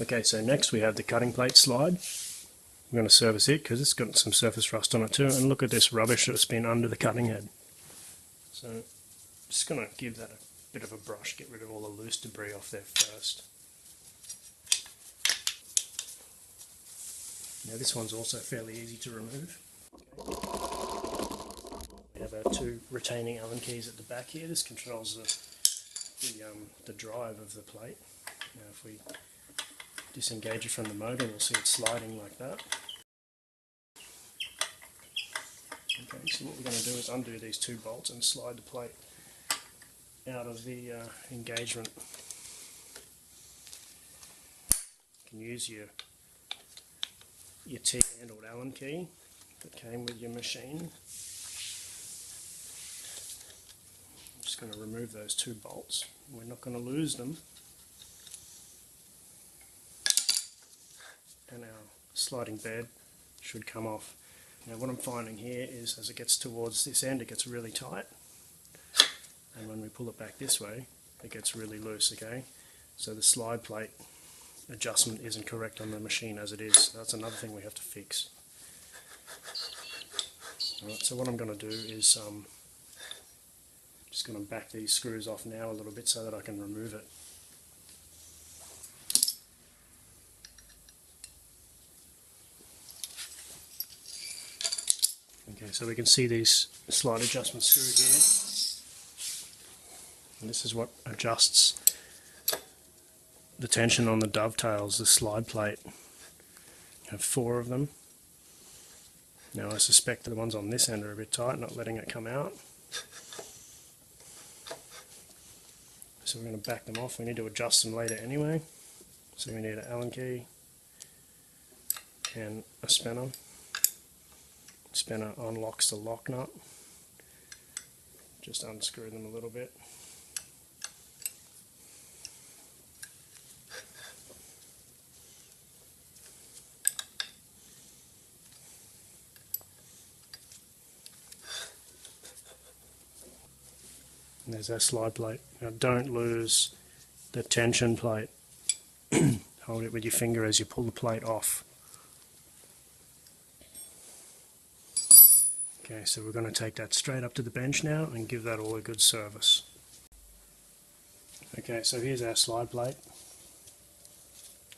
Okay, so next we have the cutting plate slide. I'm going to service it because it's got some surface rust on it too, and look at this rubbish that's been under the cutting head. So I'm just going to give that a bit of a brush, get rid of all the loose debris off there first. Now this one's also fairly easy to remove. We have our two retaining Allen keys at the back here. This controls the drive of the plate. Now if we disengage it from the motor, we'll see it sliding like that. Okay, so what we're going to do is undo these two bolts and slide the plate out of the engagement. You can use your T-handled Allen key that came with your machine. I'm just going to remove those two bolts. We're not going to lose them. And our sliding bed should come off. Now what I'm finding here is as it gets towards this end it gets really tight, and when we pull it back this way it gets really loose. Okay, so the slide plate adjustment isn't correct on the machine as it is. That's another thing we have to fix. Alright, so what I'm going to do is just going to back these screws off now a little bit so that I can remove it. Okay, so we can see these slide adjustment screws here, and this is what adjusts the tension on the dovetails, the slide plate. You have 4 of them. Now I suspect the ones on this end are a bit tight, not letting it come out. So we're going to back them off. We need to adjust them later anyway. So we need an Allen key and a spanner. Spanner unlocks the lock nut. Just unscrew them a little bit. And there's our slide plate. Now don't lose the tension plate. Hold it with your finger as you pull the plate off. Okay, so we're going to take that straight up to the bench now and give that all a good service. Okay, so here's our slide plate.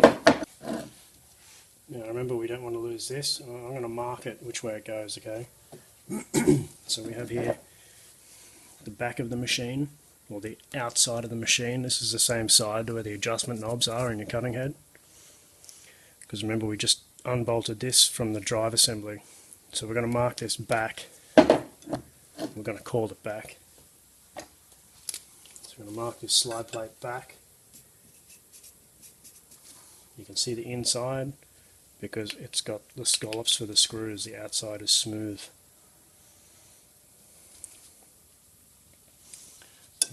Now remember, we don't want to lose this. I'm going to mark it which way it goes, okay? So we have here the back of the machine, or the outside of the machine. This is the same side to where the adjustment knobs are in your cutting head. Because remember, we just unbolted this from the drive assembly. So we're going to mark this back. We're going to call it back. So we're going to mark this slide plate back. You can see the inside because it's got the scallops for the screws. The outside is smooth.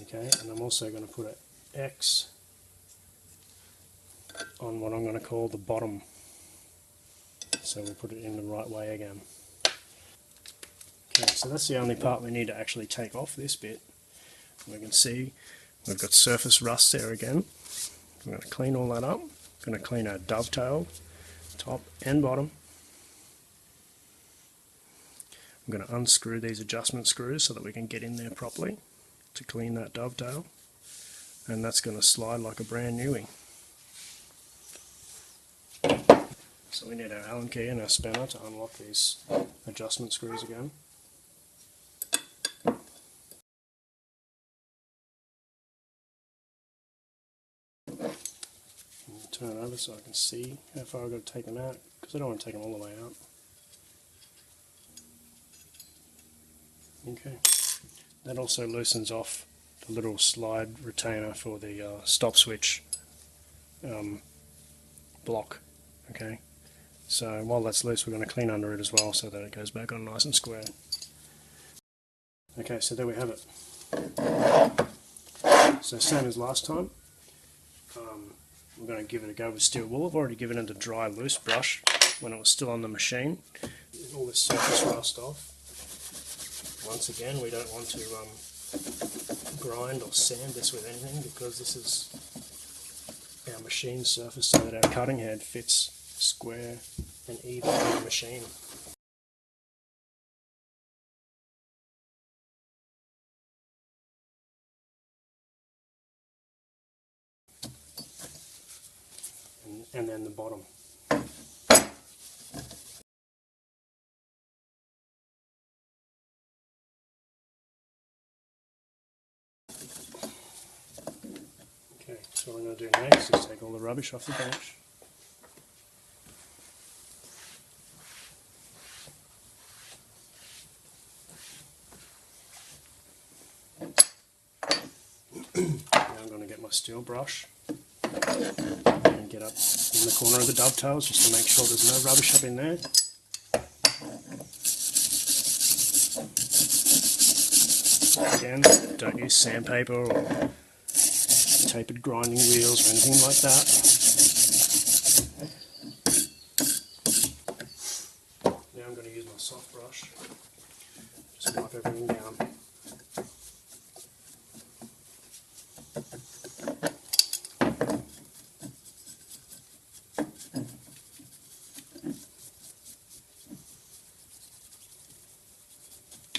Okay, and I'm also going to put an X on what I'm going to call the bottom. So we'll put it in the right way again. Okay, so that's the only part we need to actually take off this bit. We can see we've got surface rust there again. I'm going to clean all that up. I'm going to clean our dovetail, top and bottom. I'm going to unscrew these adjustment screws so that we can get in there properly to clean that dovetail. And that's going to slide like a brand newie. So we need our Allen key and our spanner to unlock these adjustment screws again. Turn it over so I can see how far I've got to take them out, because I don't want to take them all the way out. Okay, that also loosens off the little slide retainer for the stop switch block. Okay, so while that's loose, we're going to clean under it as well so that it goes back on nice and square. Okay, so there we have it. So same as last time. I'm going to give it a go with steel wool. I've already given it a dry loose brush when it was still on the machine. Get all this surface rust off. Once again, we don't want to grind or sand this with anything because this is our machine surface so that our cutting head fits square and even on the machine. And then the bottom. Okay, so what I'm going to do next is take all the rubbish off the bench. Now I'm going to get my steel brush and get up in the corner of the dovetails just to make sure there's no rubbish up in there. Again, don't use sandpaper or tapered grinding wheels or anything like that. Now I'm going to use my soft brush, just wipe everything down.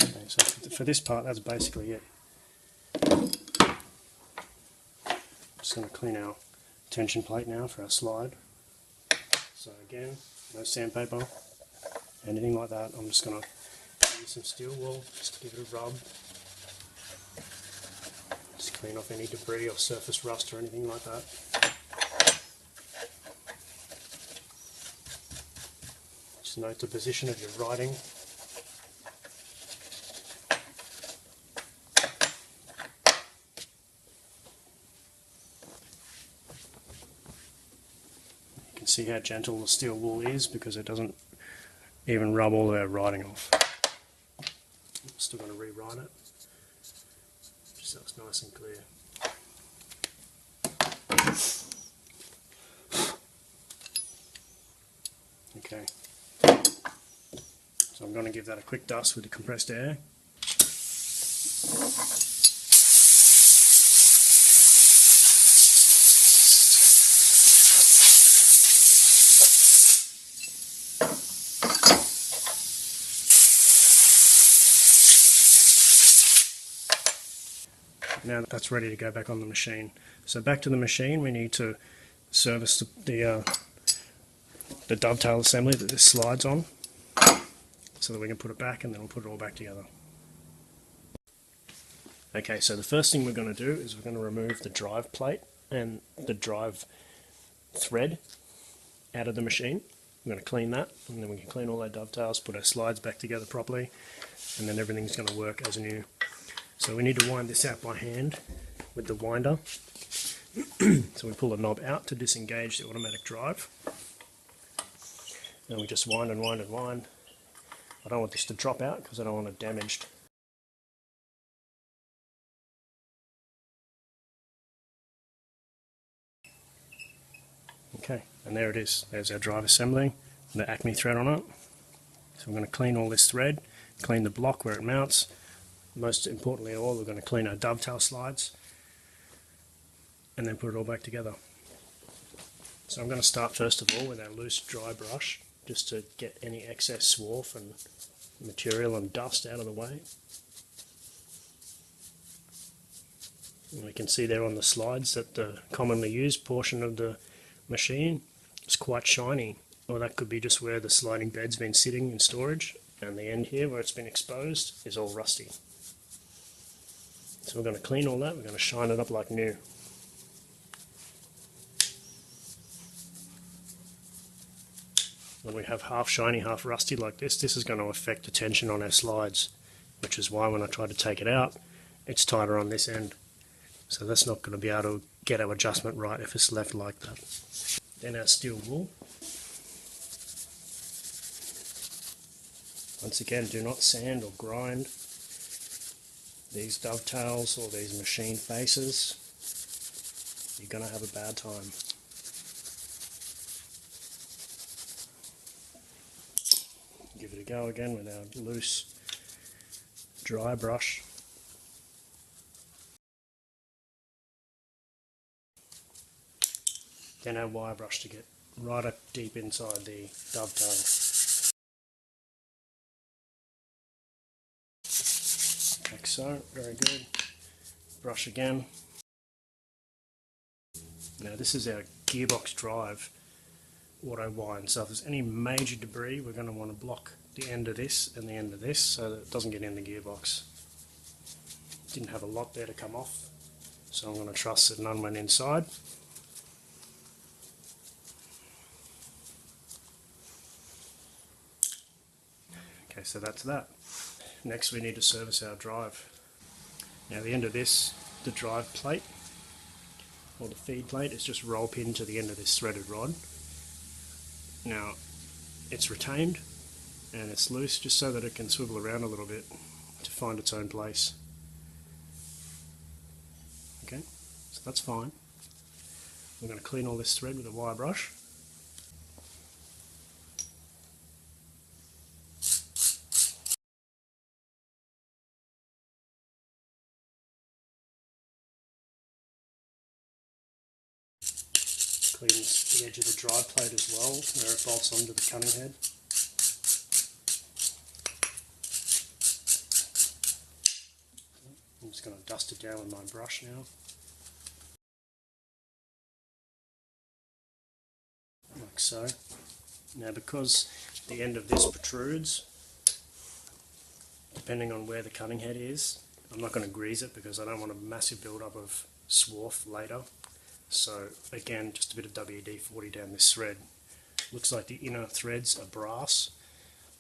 Okay, so for this part, that's basically it. Just going to clean our tension plate now for our slide. So again, no sandpaper, anything like that. I'm just going to use some steel wool just to give it a rub. Just clean off any debris or surface rust or anything like that. Just note the position of your writing. See how gentle the steel wool is because it doesn't even rub all of our writing off. I'm still going to rewrite it just so it's nice and clear. Okay, so I'm going to give that a quick dust with the compressed air. Now that's ready to go back on the machine. So back to the machine, we need to service the dovetail assembly that this slides on, so that we can put it back and then we'll put it all back together. Okay, so the first thing we're going to do is we're going to remove the drive plate and the drive thread out of the machine. We're going to clean that, and then we can clean all our dovetails, put our slides back together properly, and then everything's going to work as new. So we need to wind this out by hand with the winder. So we pull the knob out to disengage the automatic drive. And we just wind and wind and wind. I don't want this to drop out because I don't want it damaged. Okay, and there it is. There's our drive assembly, the Acme thread on it. So we're going to clean all this thread, clean the block where it mounts. Most importantly of all, we're going to clean our dovetail slides and then put it all back together. So I'm going to start first of all with our loose dry brush just to get any excess swarf and material and dust out of the way. And we can see there on the slides that the commonly used portion of the machine is quite shiny, or that could be just where the sliding bed's been sitting in storage, and the end here where it's been exposed is all rusty. So we're going to clean all that, we're going to shine it up like new. When we have half shiny, half rusty like this is going to affect the tension on our slides, which is why when I try to take it out, it's tighter on this end. So that's not going to be able to get our adjustment right if it's left like that. Then our steel wool. Once again, do not sand or grind these dovetails or these machine faces. You're going to have a bad time. Give it a go again with our loose dry brush. Then our wire brush to get right up deep inside the dovetail. Like so, very good. Brush again. Now this is our gearbox drive auto wind, so if there's any major debris we're going to want to block the end of this and the end of this so that it doesn't get in the gearbox. Didn't have a lot there to come off, so I'm going to trust that none went inside. Okay, so that's that. Next we need to service our drive. Now the end of this, the drive plate, or the feed plate, is just roll pin to the end of this threaded rod. Now it's retained and it's loose just so that it can swivel around a little bit to find its own place. Okay, so that's fine. We're going to clean all this thread with a wire brush. Clean the edge of the drive plate as well, where it bolts onto the cutting head. I'm just going to dust it down with my brush now. Like so. Now because the end of this protrudes, depending on where the cutting head is, I'm not going to grease it because I don't want a massive build-up of swarf later. So again, just a bit of WD-40 down this thread. Looks like the inner threads are brass,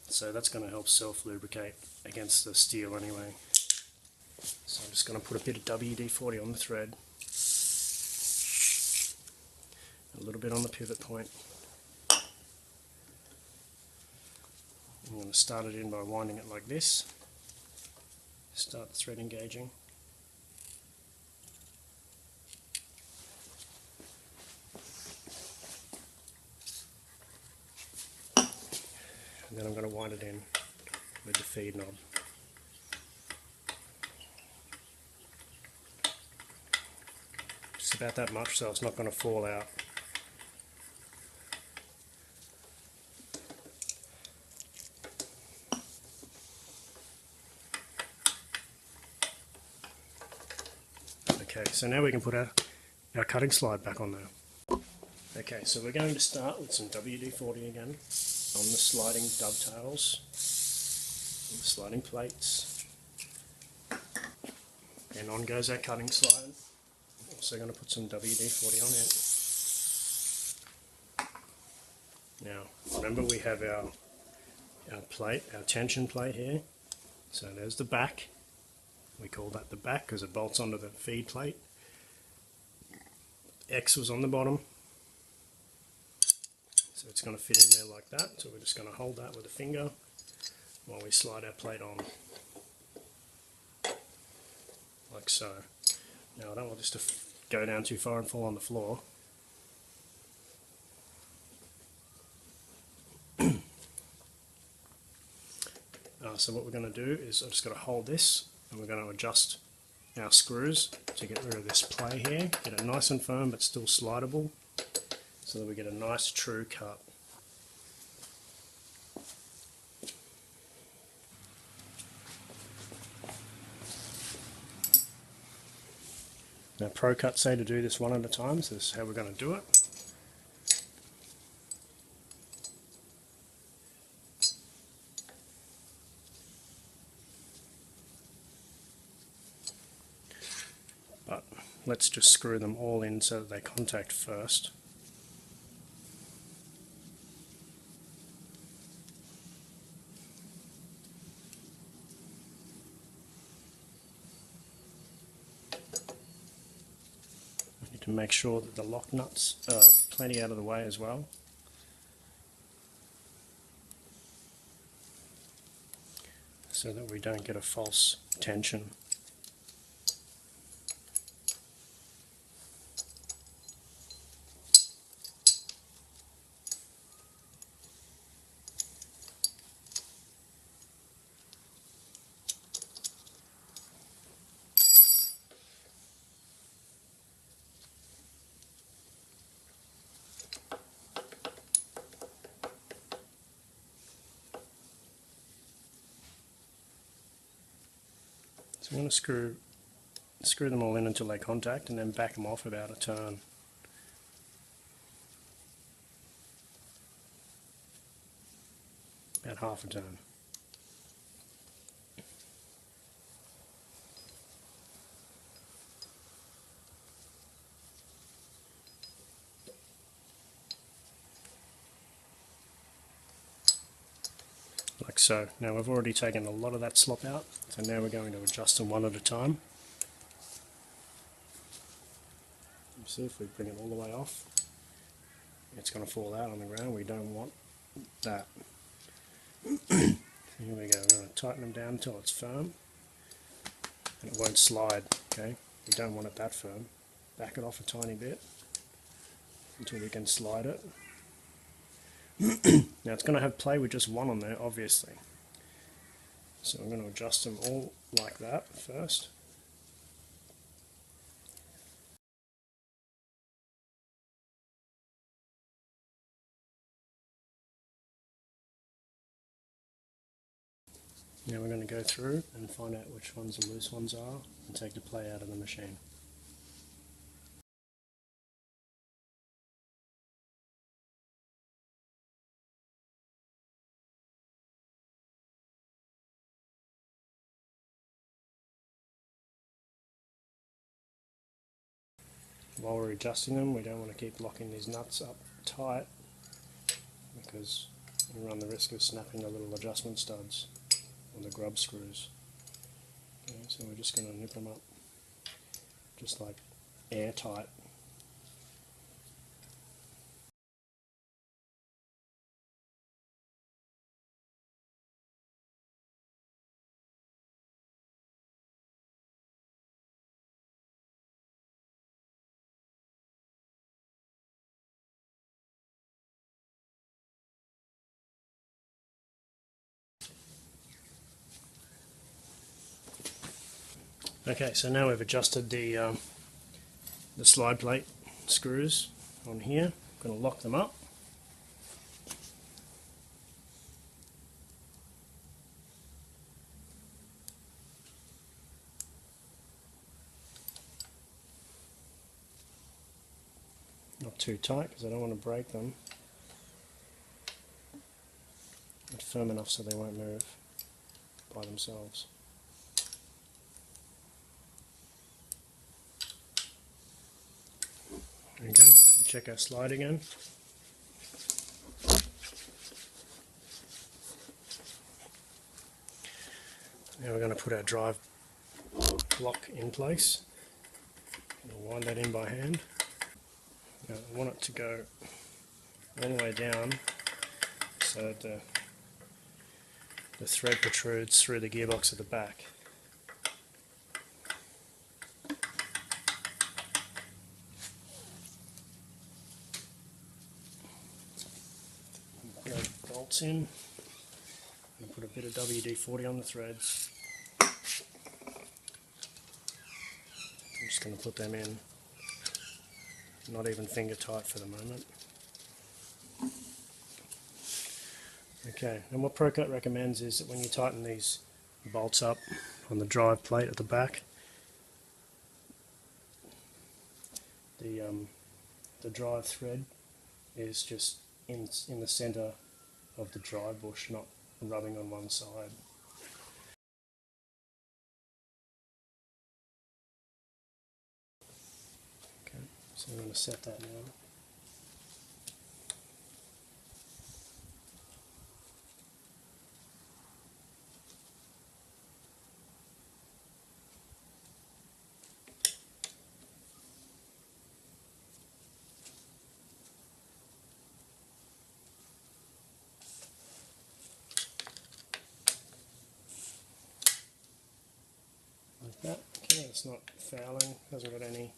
so that's going to help self-lubricate against the steel anyway. So I'm just going to put a bit of WD-40 on the thread, a little bit on the pivot point. I'm going to start it in by winding it like this. Start the thread engaging. And then I'm going to wind it in with the feed knob. Just about that much so it's not going to fall out. Okay, so now we can put our cutting slide back on there. Okay, so we're going to start with some WD-40 again on the sliding dovetails, and the sliding plates, and on goes our cutting slide. Also going to put some WD-40 on it. Now remember we have our plate, our tension plate here, so there's the back. We call that the back because it bolts onto the feed plate. X was on the bottom, so it's going to fit in there like that. So we're just going to hold that with a finger while we slide our plate on, like so. Now I don't want this to go down too far and fall on the floor. So what we're going to do is I'm just going to hold this and we're going to adjust our screws to get rid of this play here, get it nice and firm but still slidable so that we get a nice true cut. Now Procut say to do this one at a time, so this is how we're going to do it. But let's just screw them all in so that they contact first. We need to make sure that the lock nuts are plenty out of the way as well. So that we don't get a false tension. So I'm going to screw them all in until they contact and then back them off about a turn. About half a turn. Like so. Now we've already taken a lot of that slop out, so now we're going to adjust them one at a time. See if we bring it all the way off, it's going to fall out on the ground. We don't want that. Here we go, we're going to tighten them down until it's firm and it won't slide. Okay, we don't want it that firm. Back it off a tiny bit until we can slide it. Now it's going to have play with just one on there, obviously. So I'm going to adjust them all like that first. Now we're going to go through and find out which ones the loose ones are and take the play out of the machine. While we're adjusting them, we don't want to keep locking these nuts up tight because we run the risk of snapping the little adjustment studs or the grub screws. Okay, so we're just going to nip them up just like airtight. Okay, so now we've adjusted the slide plate screws on here. I'm going to lock them up. Not too tight because I don't want to break them. But firm enough so they won't move by themselves. There we go. And check our slide again. Now we're going to put our drive block in place. We'll wind that in by hand. Now I want it to go all the way down so that the thread protrudes through the gearbox at the back. Put our bolts in and put a bit of WD-40 on the threads. I'm just going to put them in, not even finger tight for the moment. Okay, and what Procut recommends is that when you tighten these bolts up on the drive plate at the back, the drive thread is just in the centre of the drive bush, not rubbing on one side. Okay, so I'm going to set that now. Like that. Okay, it's not fouling, hasn't got any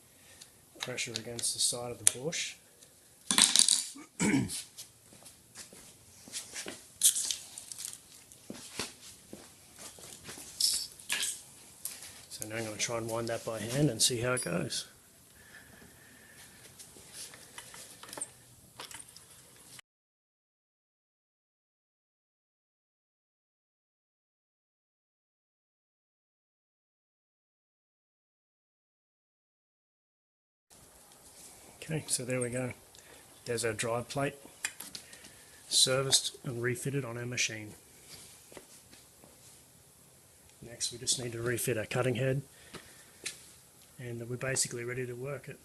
pressure against the side of the bush. So now I'm going to try and wind that by hand and see how it goes. Okay, so there we go. There's our drive plate, serviced and refitted on our machine. Next we just need to refit our cutting head, and we're basically ready to work it.